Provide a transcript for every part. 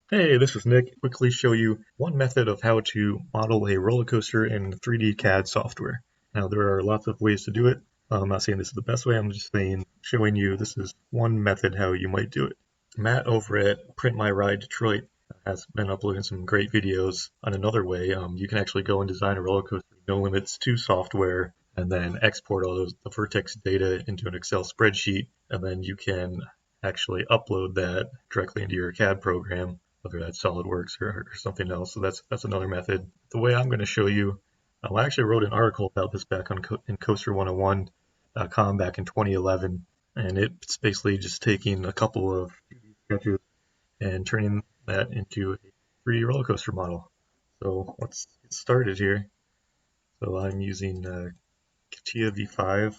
Hey, this is Nick. Quickly show you one method of how to model a roller coaster in 3D CAD software. Now, there are lots of ways to do it. I'm not saying this is the best way, I'm just showing you this is one method how you might do it. Matt over at Print My Ride Detroit has been uploading some great videos on another way. You can actually go and design a roller coaster, no limits to software, and then export all the vertex data into an Excel spreadsheet, and then you can actually upload that directly into your CAD program, whether that's SolidWorks or something else. So that's another method. The way I'm going to show you, I actually wrote an article about this back in Coaster101.com back in 2011, and it's basically just taking a couple of sketches and turning that into a 3D roller coaster model. So let's get started here. So I'm using CATIA V5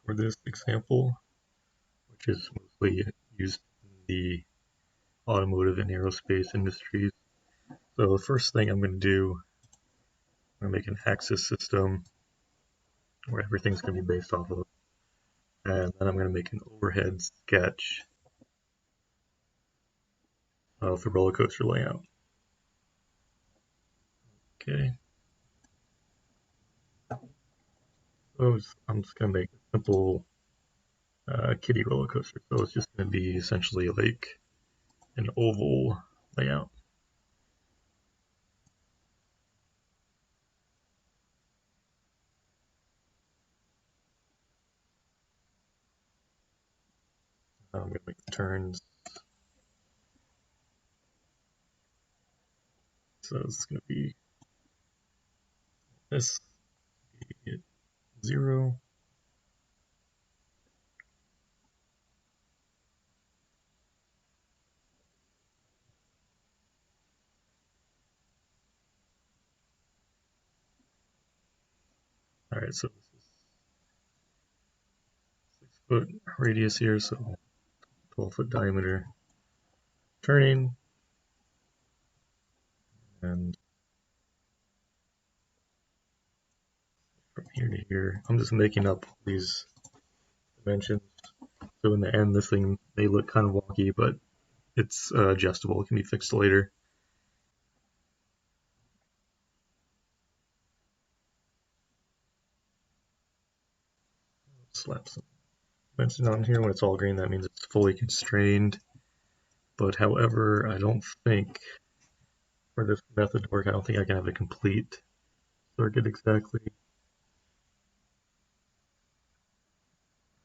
for this example, which is mostly used in the automotive and aerospace industries. So the first thing I'm going to do, I'm going to make an axis system where everything's going to be based off of, and then I'm going to make an overhead sketch of the roller coaster layout. Okay. So I'm just going to make a simple kiddie roller coaster. So it's just going to be essentially like an oval layout. I'm going to make the turns. So it's going to be this 0. All right, so this is 6-foot radius here, so 12-foot diameter turning, and from here to here, I'm just making up these dimensions. So in the end, this thing may look kind of wonky, but it's adjustable. It can be fixed later. Slap some dimensions on here. When it's all green, that means it's fully constrained. But however, I don't think for this method to work, I don't think I can have a complete circuit exactly.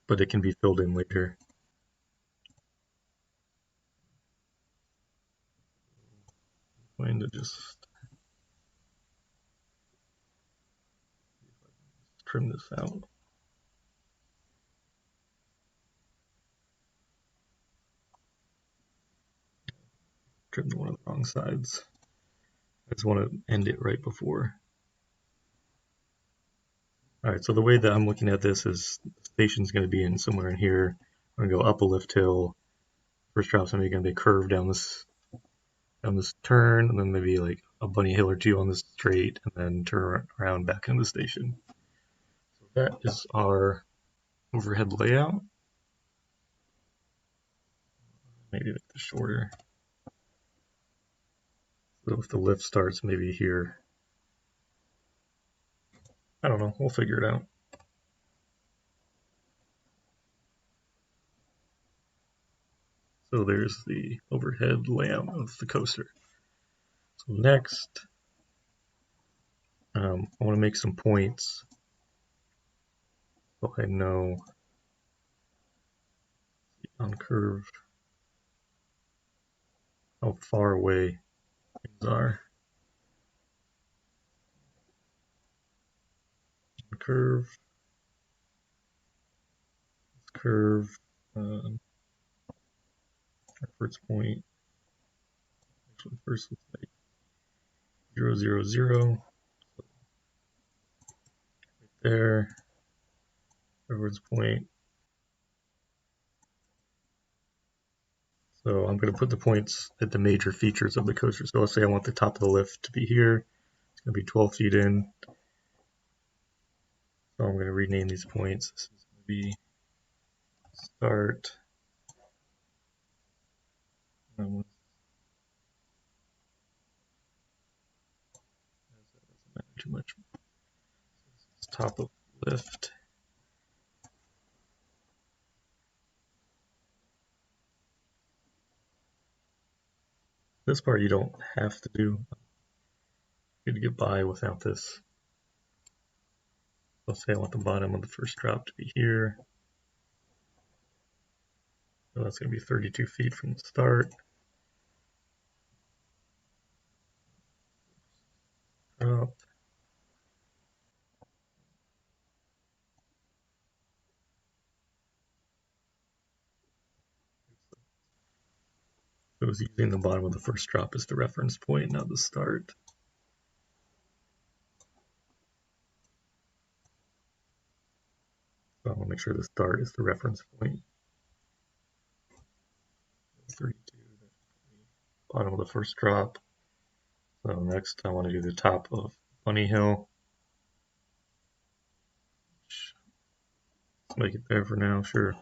But it can be filled in later. I'm going to just trim this out. Trimmed one of the wrong sides. I just want to end it right before. All right, so the way that I'm looking at this is the station's going to be in somewhere in here. I'm going to go up a lift hill. First drop's going to be a curve down this turn, and then maybe like a bunny hill or two on this straight, and then turn around back into the station. So that is our overhead layout. Maybe make this shorter. So if the lift starts maybe here, I don't know, we'll figure it out. So there's the overhead layout of the coaster. So next, I want to make some points so I know on curve how far away things are. Curve, curve, reference point. Actually, first let's make 0, 0, 0. So right there, reference point. So I'm going to put the points at the major features of the coaster. So let's say I want the top of the lift to be here. It's going to be 12 feet in. So I'm going to rename these points. This is going to be start. too much. Top of lift. This part you don't have to do. You can get by without this. Let's say I want the bottom of the first drop to be here. So that's going to be 32 feet from the start. Up. So I was using the bottom of the first drop as the reference point, not the start. So I want to make sure the start is the reference point. 32, bottom of the first drop. So next I want to do the top of Bunny Hill. Let's make it there for now, sure.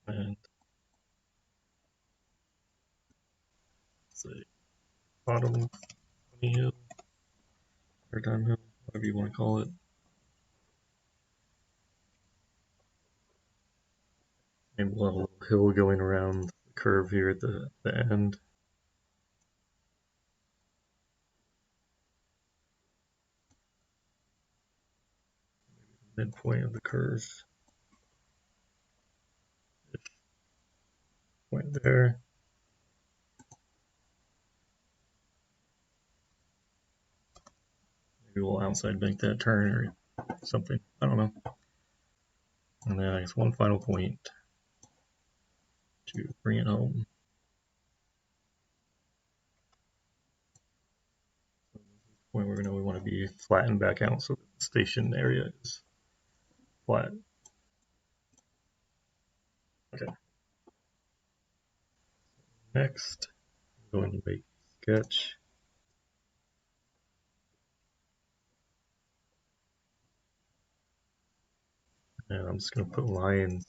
And say bottom of Bunny Hill, or downhill, whatever you want to call it. Maybe we'll have a little hill going around the curve here at the end. Midpoint of the curve. Point there. Maybe we'll outside bank that turn or something. I don't know. And then I guess one final point to bring it home. Point where we know we want to be flattened back out so the station area is flat. Okay. Next, I'm going to make a sketch. And I'm just going to put lines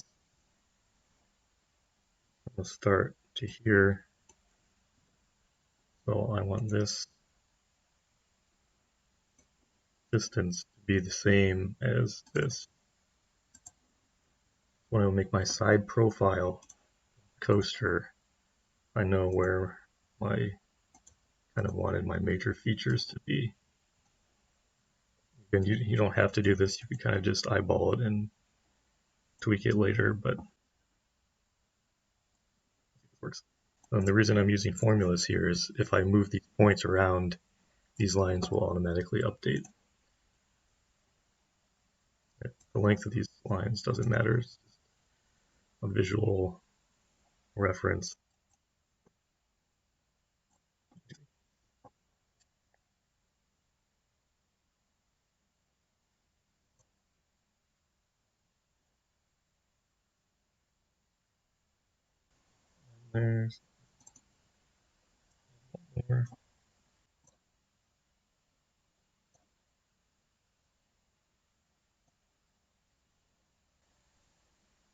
from the start to here. So I want this distance to be the same as this. When I make my side profile coaster, I know where my kind of wanted my major features to be. And you don't have to do this, you can kind of just eyeball it and tweak it later, but it works. The reason I'm using formulas here is if I move these points around, these lines will automatically update. The length of these lines doesn't matter, it's just a visual reference. There's one more.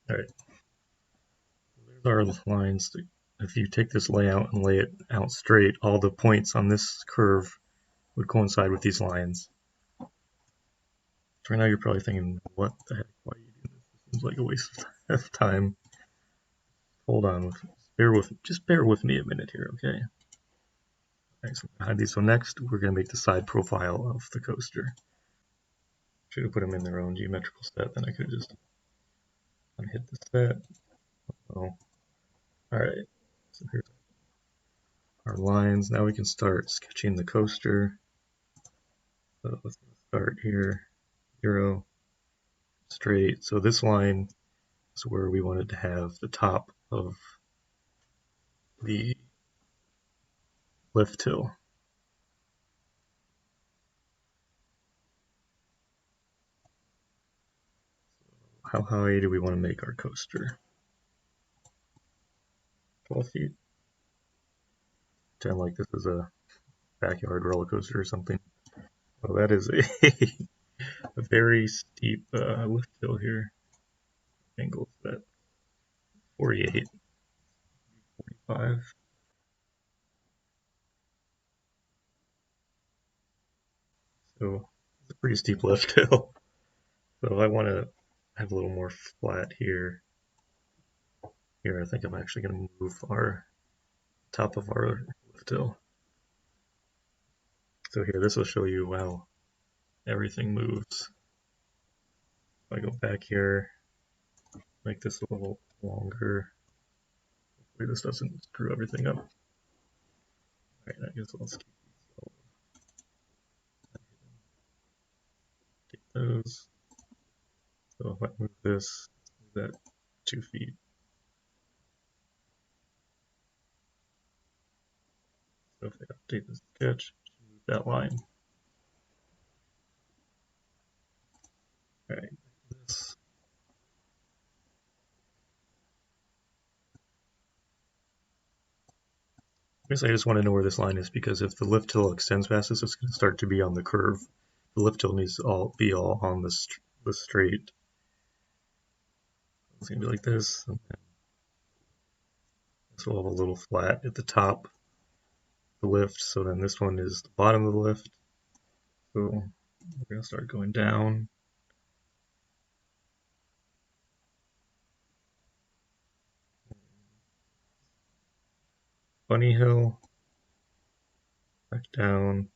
All right. There's our lines. If you take this layout and lay it out straight, all the points on this curve would coincide with these lines. So right now you're probably thinking, what the heck, why are you doing this? It seems like a waste of time. Hold on, just bear with me a minute here, okay? Alright, so hide these. So next we're going to make the side profile of the coaster. Should have put them in their own geometrical set, then I could have just unhit the set. Oh. Alright, so here's our lines. Now we can start sketching the coaster. So let's start here, 0, straight. So this line is where we wanted to have the top of the lift hill. How high do we want to make our coaster? 12 feet. Pretend like this is a backyard roller coaster or something. Well, that is a very steep lift hill here. angle is that? 48, 45. So it's a pretty steep lift hill. So I want to have a little more flat here. Here, I think I'm actually going to move our top of our lift hill. So here, this will show you how everything moves. If I go back here, make this a little longer. Hopefully this doesn't screw everything up. Alright, I guess let's keep those. So if I move this, move that 2 feet. So if I update the sketch, move that line. Alright, this. Basically, I just want to know where this line is because if the lift hill extends past this, it's going to start to be on the curve. The lift hill needs to be all on the straight. It's going to be like this. And this will have a little flat at the top of the lift. So then this one is the bottom of the lift. So we're going to start going down. Bunny hill. Back down.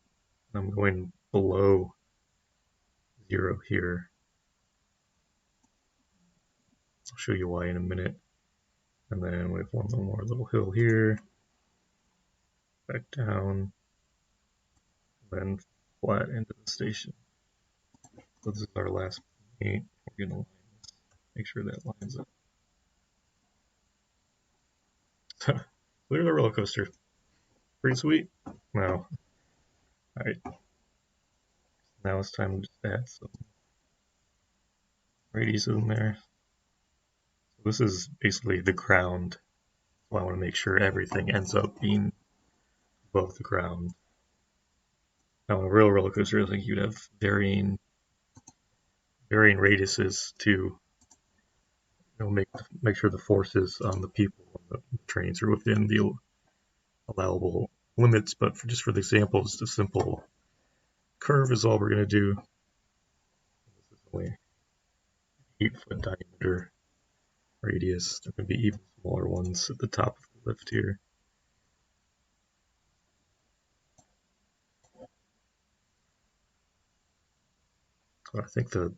I'm going below 0 here. I'll show you why in a minute. And then we have one more little hill here. Back down. Then flat into the station. So this is our last paint. We're going to make sure that lines up. So there's a roller coaster. Pretty sweet. Now, alright. Now it's time to just add some radiuses in there. So this is basically the ground. So I want to make sure everything ends up being above the ground. Now, on a real roller coaster, I think you'd have varying radiuses to make sure the forces on the people on the trains are within the allowable limits. But just for the example, just a simple curve is all we're going to do. This is only 8-foot diameter radius. There can be even smaller ones at the top of the lift here. I think the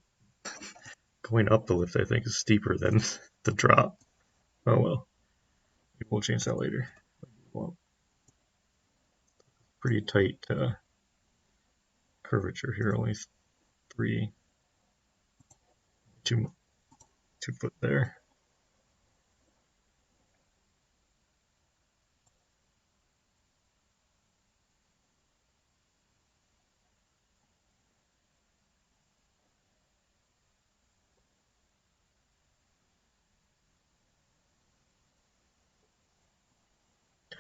going up the lift, I think, is steeper than the drop. Oh well, we'll change that later. Well, pretty tight curvature here, only 2 foot there.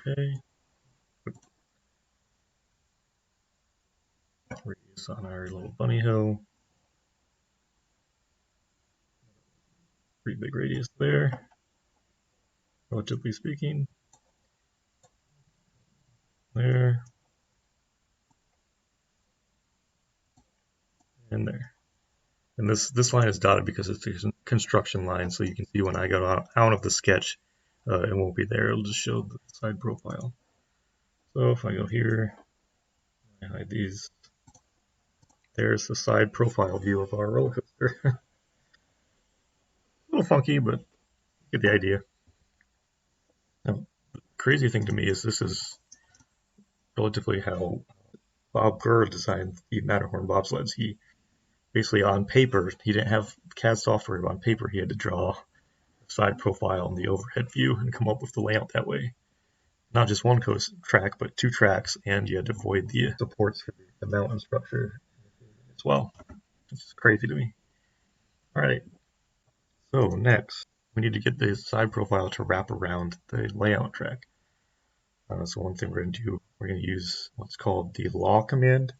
Okay. Radius on our little bunny hill. Pretty big radius there, relatively speaking. There. And there. And this line is dotted because it's a construction line, so you can see when I go out of the sketch, it won't be there. It'll just show the side profile. So if I go here, I hide these. There's the side profile view of our roller coaster. A little funky, but you get the idea. Now, the crazy thing to me is this is relatively how Bob Gurr designed the Matterhorn bobsleds. He basically on paper, he didn't have CAD software, but on paper he had to draw the side profile and the overhead view and come up with the layout that way. Not just one track, but 2 tracks, and you had to avoid the supports for the mountain structure as well. It's just crazy to me. Alright, so next, we need to get the side profile to wrap around the layout track. So one thing we're going to do, we're going to use what's called the law command,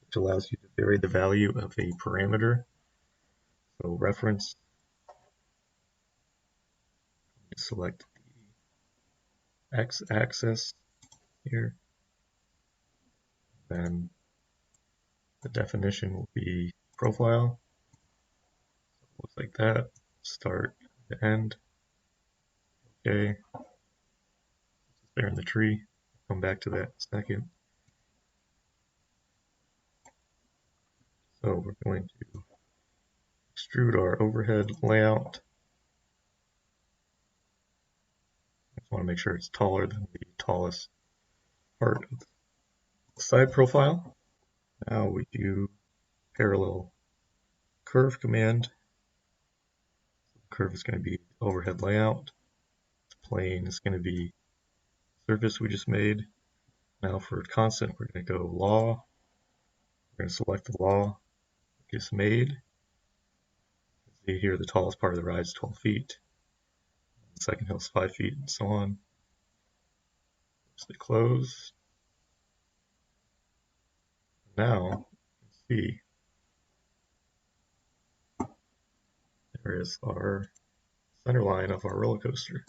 which allows you to vary the value of a parameter. So reference select the x-axis here. Then the definition will be profile. Looks like that. Start to end. Okay. It's there in the tree. Come back to that in a second. So we're going to extrude our overhead layout. I just want to make sure it's taller than the tallest part of the side profile. Now we do parallel curve command. The curve is going to be overhead layout. The plane is going to be surface we just made. Now for constant, we're going to go law. We're going to select the law we just made. See here, the tallest part of the ride is 12 feet. The second hill is 5 feet, and so on. So they close. Now, you can see there is our center line of our roller coaster.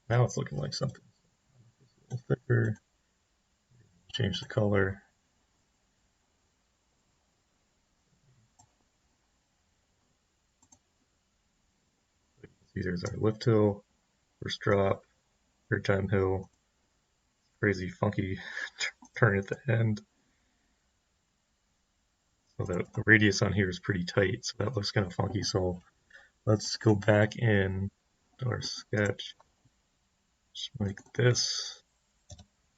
Now it's looking like something. A little thicker. Change the color. See, there's our lift hill, first drop, third time hill, crazy funky turn at the end. So the radius on here is pretty tight, so that looks kind of funky. So let's go back in to our sketch. Just make this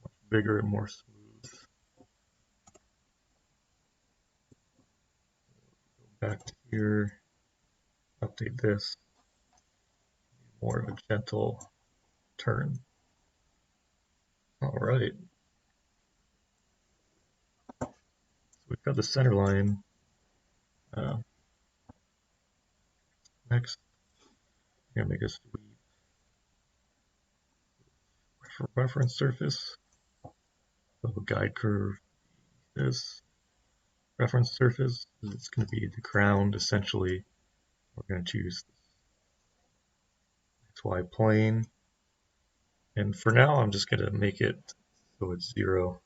much bigger and more smooth. Go back to here, update this. More of a gentle turn. All right. So we've got the center line. Next, I'm going to make a sweep for reference surface. So guide curve, this reference surface, it's going to be the ground essentially. We're going to choose XY plane. And for now, I'm just going to make it so it's 0.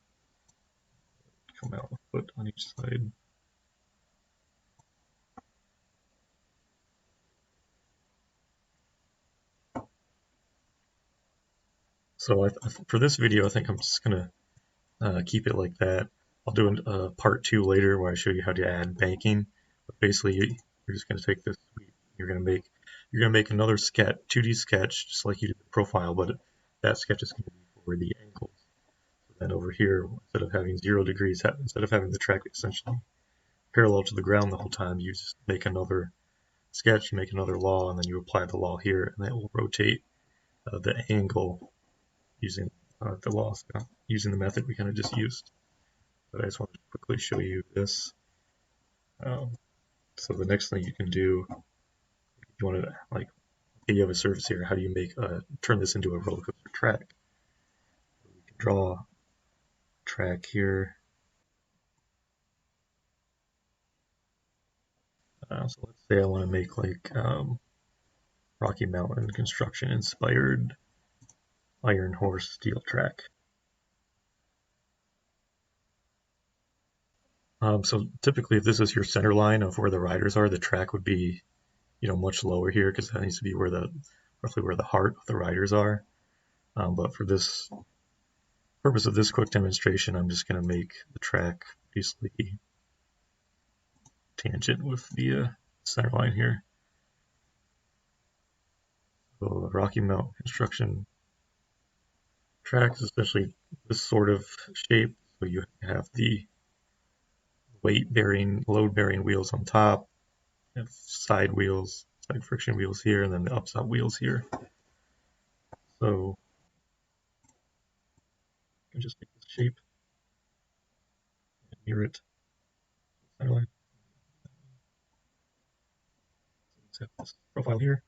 Come out a foot on each side. So for this video, I think I'm just going to keep it like that. I'll do a part 2 later where I show you how to add banking. But basically, you're just going to take this sweep. You're going to make another sketch, 2D sketch, just like you did the profile, but that sketch is going to be for the angles. So then over here, instead of having 0 degrees, instead of having the track essentially parallel to the ground the whole time, you just make another sketch, you make another law, and then you apply the law here, and that will rotate the angle using the law, using the method we kind of just used. But I just want to quickly show you this. So the next thing you can do, if you want to, like, okay, you have a surface here, how do you turn this into a roller coaster track? So we can draw a track here. So let's say I want to make like Rocky Mountain construction inspired iron horse steel track. So typically, if this is your center line of where the riders are, the track would be, much lower here because that needs to be roughly where the heart of the riders are. But for this purpose of this quick demonstration, I'm just going to make the track basically tangent with the center line here. So the Rocky Mountain construction track is essentially this sort of shape. So you have the weight-bearing, load-bearing wheels on top, and side wheels, side friction wheels here, and then the upside wheels here. So you can just make this shape and mirror it. Center line. Let's have this profile here.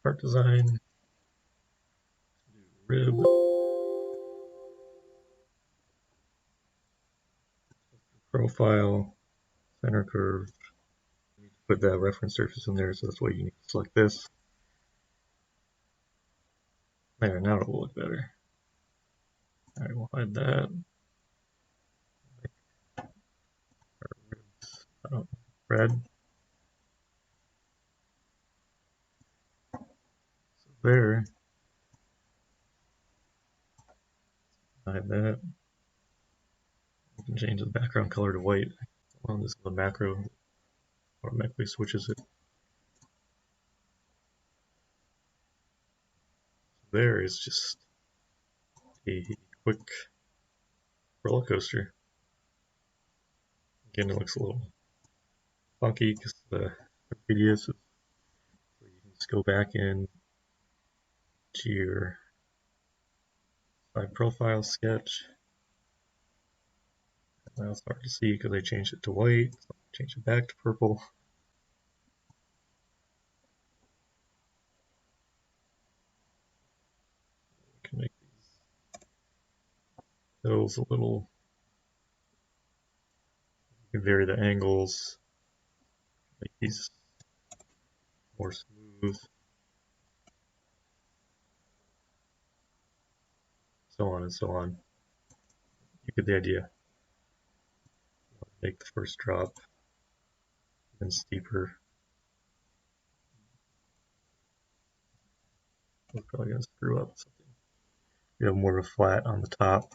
Part design. Rib. profile, center curve. You need to put that reference surface in there, so that's why you need to select this. There, now it'll look better. Alright, we'll hide that. Red. So there. Hide that. You can change the background color to white. Well, this is the macro automatically switches it. There is just a quick roller coaster. Again, it looks a little funky because the radius. So you can just go back in to your side profile sketch. Now it's hard to see because I changed it to white. So I'll change it back to purple. We can make these hills a little. You can vary the angles. Make these more smooth. So on and so on. You get the idea. Make the first drop even steeper. We're probably going to screw up something. We have more of a flat on the top,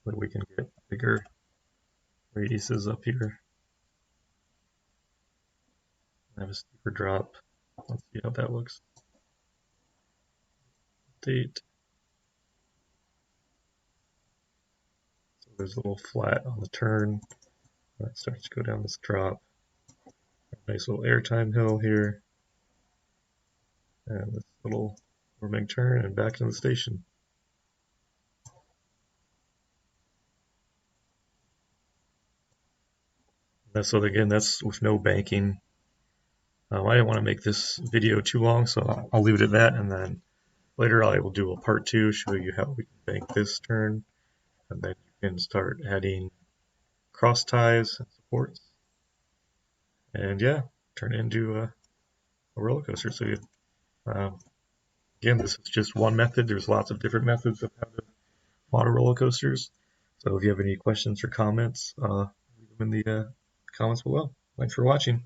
but we can get bigger radiuses up here. Have a steeper drop. Let's see how that looks. Date. So there's a little flat on the turn. That starts to go down this drop. Nice little airtime hill here. And this little warming turn and back to the station. So again, that's with no banking. I didn't want to make this video too long, so I'll leave it at that, and then later I will do a part 2, show you how we can bank this turn, and then you can start adding cross ties and supports, and yeah, turn it into a roller coaster. So again, this is just one method. There's lots of different methods of how to model roller coasters. So if you have any questions or comments, leave them in the comments below. Thanks for watching.